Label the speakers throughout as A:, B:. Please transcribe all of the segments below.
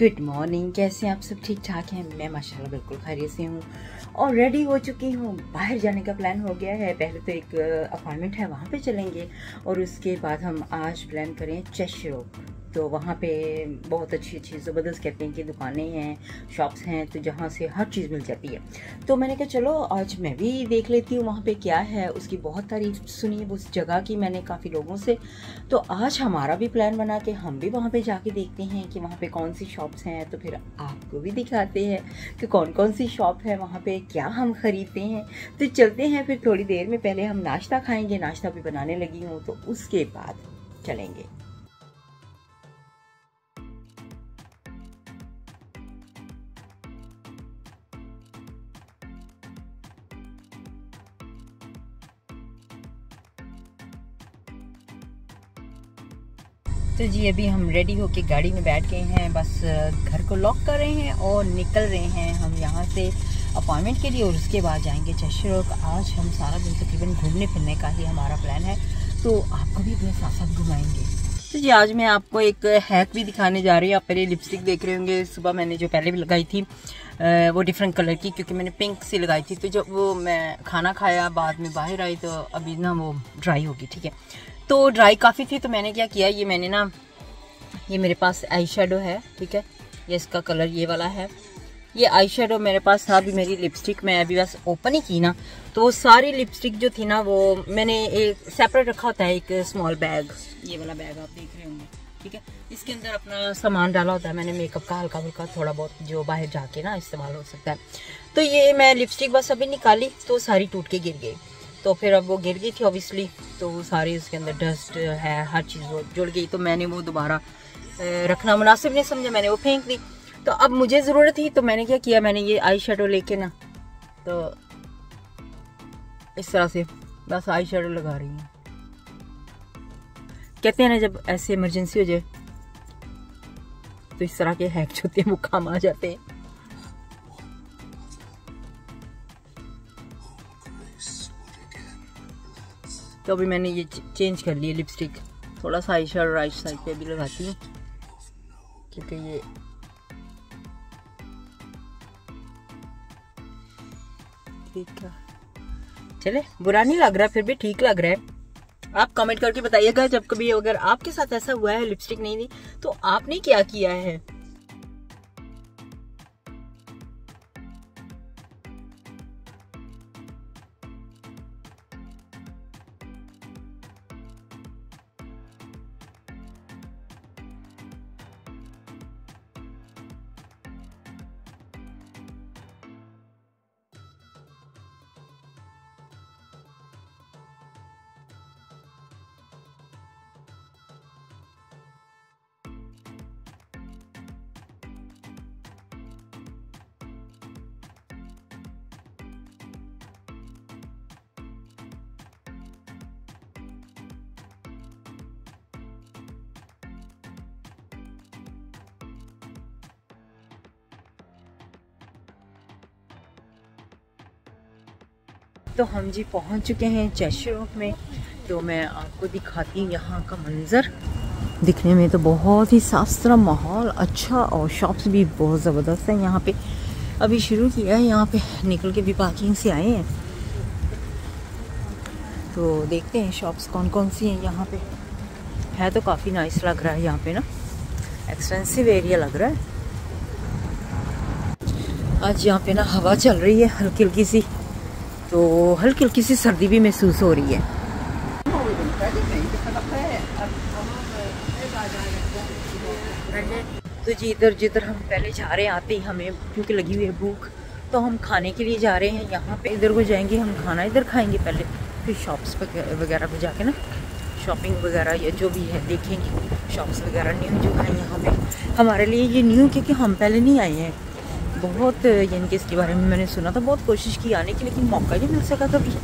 A: Good morning. कैसे हैं आप सब? ठीक ठाक हैं? मैं माशाल्लाह बिल्कुल खैरियत से हूँ और रेडी हो चुकी हूँ। बाहर जाने का प्लान हो गया है। पहले तो एक अपॉइंटमेंट है, वहाँ पे चलेंगे और उसके बाद हम आज प्लान करें चेस्टर। तो वहाँ पे बहुत अच्छी अच्छी ज़बरदस्त कहते हैं कि दुकानें हैं, शॉप्स हैं, तो जहाँ से हर चीज़ मिल जाती है। तो मैंने कहा चलो आज मैं भी देख लेती हूँ वहाँ पे क्या है। उसकी बहुत तारीफ सुनी है उस जगह की मैंने काफ़ी लोगों से। तो आज हमारा भी प्लान बना के हम भी वहाँ पे जाके देखते हैं कि वहाँ पे कौन सी शॉप्स हैं। तो फिर आपको भी दिखाते हैं कि कौन कौन सी शॉप है वहाँ पे, क्या हम खरीदते हैं। तो चलते हैं फिर थोड़ी देर में। पहले हम नाश्ता खाएंगे, नाश्ता भी बनाने लगी हूँ, तो उसके बाद चलेंगे। तो जी अभी हम रेडी होके गाड़ी में बैठ गए हैं, बस घर को लॉक कर रहे हैं और निकल रहे हैं हम यहाँ से अपॉइंटमेंट के लिए। और उसके बाद जाएंगे चेस्टर। आज हम सारा दिन तकरीबन घूमने फिरने का ही हमारा प्लान है, तो आपको भी अपने साथ साथ घुमाएंगे। तो जी आज मैं आपको एक हैक भी दिखाने जा रही हूँ। आप मेरी लिपस्टिक देख रहे होंगे, सुबह मैंने जो पहले भी लगाई थी वो डिफरेंट कलर की, क्योंकि मैंने पिंक सी लगाई थी। तो जब वो मैं खाना खाया बाद में बाहर आई तो अभी ना वो ड्राई होगी, ठीक है। तो ड्राई काफ़ी थी, तो मैंने क्या किया, ये मैंने ना, ये मेरे पास आई शेडो है, ठीक है। ये इसका कलर ये वाला है। ये आई शेडो मेरे पास था। अभी मेरी लिपस्टिक मैं अभी बस ओपन ही की ना, तो वो सारी लिपस्टिक जो थी ना वो मैंने एक सेपरेट रखा होता है, एक स्मॉल बैग, ये वाला बैग आप देख रहे होंगे, ठीक है। इसके अंदर अपना सामान डाला होता है मैंने, मेकअप का हल्का फुल्का थोड़ा बहुत जो बाहर जाके ना इस्तेमाल हो सकता है। तो ये मैं लिपस्टिक बस अभी निकाली तो सारी टूट के गिर गई। तो फिर अब वो गिर गई थी ऑब्वियसली, तो वो सारी उसके अंदर डस्ट है, हर चीज़ वो जुड़ गई। तो मैंने वो दोबारा रखना मुनासिब नहीं समझा, मैंने वो फेंक दी। तो अब मुझे ज़रूरत थी, तो मैंने क्या किया, मैंने ये आई शेडो लेके ना, तो इस तरह से बस आई शेडो लगा रही हूँ। कहते हैं ना जब ऐसे इमरजेंसी हो जाए तो इस तरह के हैक होते हैं वो काम आ जाते हैं। तो अभी मैंने ये चेंज कर लिया लिपस्टिक, थोड़ा सा आई शेडो राइट साइड पे भी लगाती हूँ, क्योंकि ये ठीक है। चले, बुरा नहीं लग रहा, फिर भी ठीक लग रहा है। आप कमेंट करके बताइएगा जब कभी अगर आपके साथ ऐसा हुआ है लिपस्टिक नहीं दी तो आपने क्या किया है। तो हम जी पहुंच चुके हैं चेस्टर में। तो मैं आपको दिखाती हूँ यहाँ का मंज़र। दिखने में तो बहुत ही साफ सुथरा माहौल अच्छा, और शॉप्स भी बहुत ज़बरदस्त हैं यहाँ पे। अभी शुरू किया है, यहाँ पे निकल के भी पार्किंग से आए हैं, तो देखते हैं शॉप्स कौन कौन सी हैं यहाँ पे। है तो काफ़ी नाइस लग रहा है यहाँ पे ना, एक्सपेंसिव एरिया लग रहा है। आज यहाँ पे ना हवा चल रही है हल्की हल्की सी, तो हल्की हल्की सी सर्दी भी महसूस हो रही है। तो जी इधर जिधर हम पहले जा रहे हैं आते ही हमें क्योंकि लगी हुई है भूख, तो हम खाने के लिए जा रहे हैं यहाँ पे। इधर को जाएंगे हम, खाना इधर खाएंगे पहले, फिर शॉप्स वगैरह पे जाके ना शॉपिंग वगैरह या जो भी है देखेंगे। शॉप्स वगैरह न्यू जो है यहाँ पे हमारे लिए, ये न्यू क्योंकि हम पहले नहीं आए हैं। बहुत यानी कि इसके बारे में मैंने सुना था, बहुत कोशिश की आने की, लेकिन मौका ही नहीं मिल सका कभी।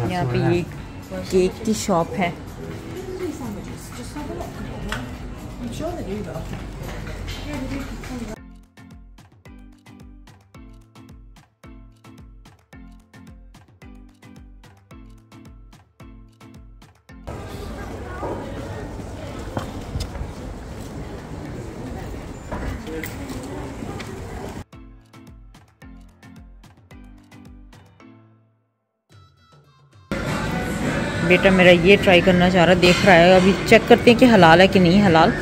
A: यहाँ पे ये केक की शॉप है। बेटा मेरा ये ट्राई करना चाह रहा, देख रहा है, अभी चेक करते हैं कि हलाल है कि नहीं हलाल।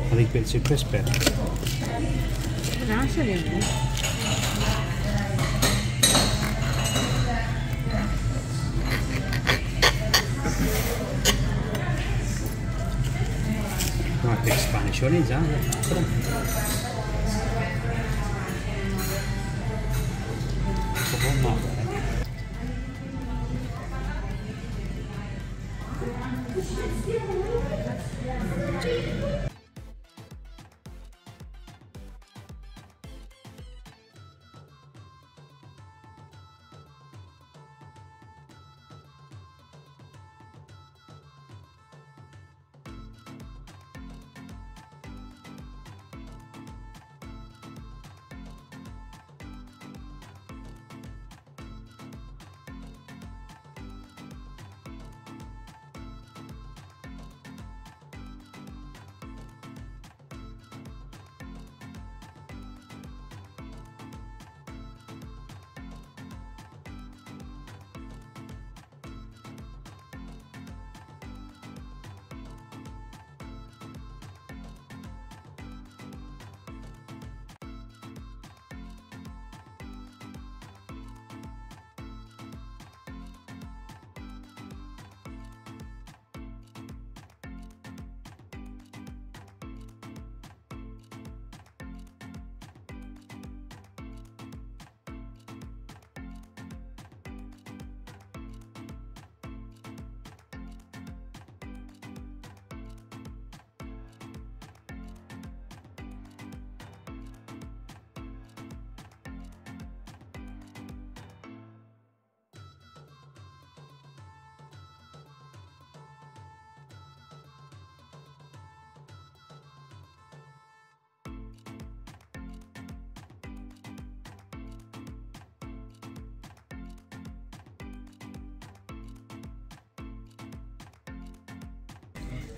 B: I think it's too crispy. Might pick Spanish onions, aren't they? Put one more there.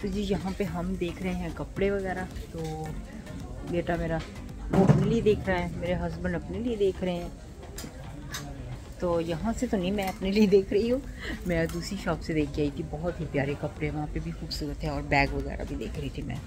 B: तो जी यहाँ पे हम देख रहे हैं कपड़े वगैरह। तो बेटा मेरा वो अपने लिए देख रहा है, मेरे हस्बैंड अपने लिए देख रहे हैं। तो यहाँ से तो नहीं, मैं अपने लिए देख रही हूँ, मैं दूसरी शॉप से देख के आई थी। बहुत ही प्यारे कपड़े वहाँ पे भी खूबसूरत है, और बैग वगैरह भी देख रही थी मैं।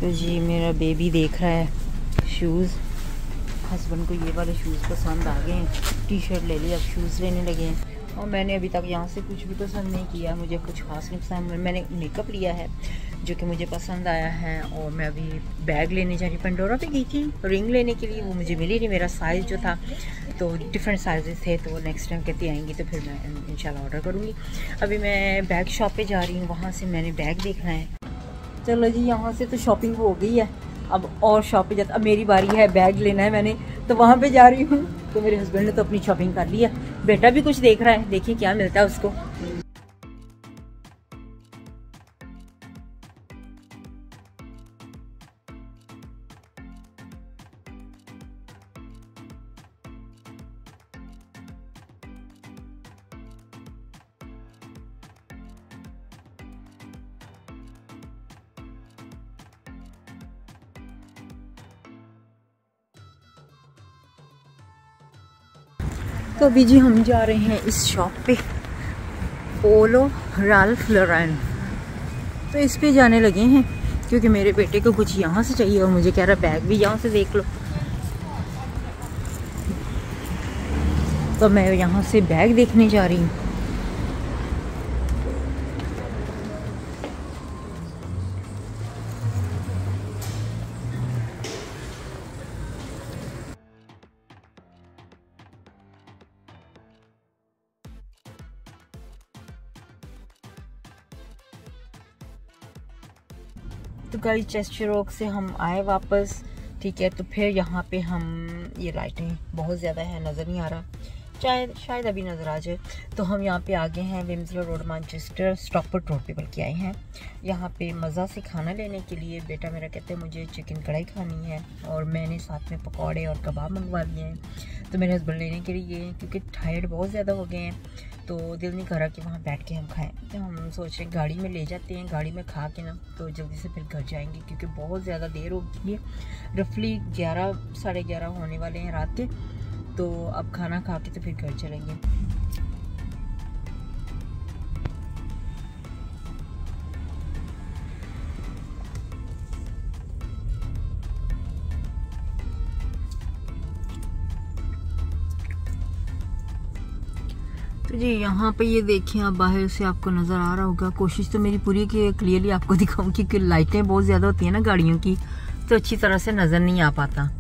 B: तो जी मेरा बेबी देख रहा है शूज़। हस्बैंड को ये वाले शूज़ पसंद आ गए हैं, टी शर्ट ले ली, अब शूज़ लेने लगे हैं। और मैंने अभी तक यहाँ से कुछ भी पसंद नहीं किया, मुझे कुछ खास नहीं पसंद। मैंने मेकअप लिया है जो कि मुझे पसंद आया है, और मैं अभी बैग लेने जा रही हूँ। पेंडोरा पे गई थी रिंग लेने के लिए, वो मुझे मिली नहीं, मेरा साइज़ जो था, तो डिफरेंट साइज़ थे। तो नेक्स्ट टाइम कहती आएंगी तो फिर मैं इंशाल्लाह ऑर्डर करूँगी। अभी मैं बैग शॉप पे जा रही हूँ, वहाँ से मैंने बैग देखना है। चलो जी यहाँ से तो शॉपिंग हो गई है, अब और शॉप पे जाता। अब मेरी बारी है बैग लेना है। मैंने तो वहाँ पे जा रही हूँ। तो मेरे हस्बैंड ने तो अपनी शॉपिंग कर ली है, बेटा भी कुछ देख रहा है, देखिए क्या मिलता है उसको। तो अभी जी हम जा रहे हैं इस शॉप पे, पोलो राल्फ लॉरेन। तो इस पे जाने लगे हैं क्योंकि मेरे बेटे को कुछ यहाँ से चाहिए और मुझे कह रहा बैग भी यहाँ से देख लो। तो मैं यहाँ से बैग देखने जा रही हूँ। तो गाइस चेस्टर रॉक से हम आए वापस, ठीक है। तो फिर यहाँ पे हम, ये लाइटें बहुत ज़्यादा है, नज़र नहीं आ रहा, शायद अभी नज़र आ जाए। तो हम यहाँ पे आ गए हैं विम्सलो रोड मैनचेस्टर, स्टॉकपोर्ट रोड पे बल्कि आए हैं यहाँ पे मज़ा से खाना लेने के लिए। बेटा मेरा कहते हैं मुझे चिकन कढ़ाई खानी है और मैंने साथ में पकौड़े और कबाब मंगवा लिए हैं। तो मेरे हस्बैंड लेने के लिए गए क्योंकि टायर्ड बहुत ज़्यादा हो गए हैं, तो दिल नहीं कर रहा कि वहाँ बैठ के हम खाएं। तो हम सोच रहे गाड़ी में ले जाते हैं, गाड़ी में खा के ना तो जल्दी से फिर घर जाएंगे क्योंकि बहुत ज़्यादा देर हो गई है। रफली 11 साढ़े 11 होने वाले हैं रात के। तो अब खाना खा के तो फिर घर चलेंगे। तो जी यहाँ पे ये देखिए, आप बाहर से आपको नज़र आ रहा होगा। कोशिश तो मेरी पूरी कि क्लियरली आपको दिखाऊं क्योंकि लाइटें बहुत ज़्यादा होती हैं ना गाड़ियों की, तो अच्छी तरह से नज़र नहीं आ पाता।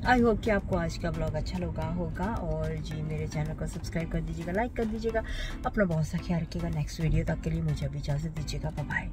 B: आई होप कि आपको आज का ब्लॉग अच्छा लगा होगा और जी मेरे चैनल को सब्सक्राइब कर दीजिएगा, लाइक कर दीजिएगा, अपना बहुत सा ख्याल रखिएगा। नेक्स्ट वीडियो तक के लिए मुझे अभी इजाज़त दीजिएगा, बाय बाय।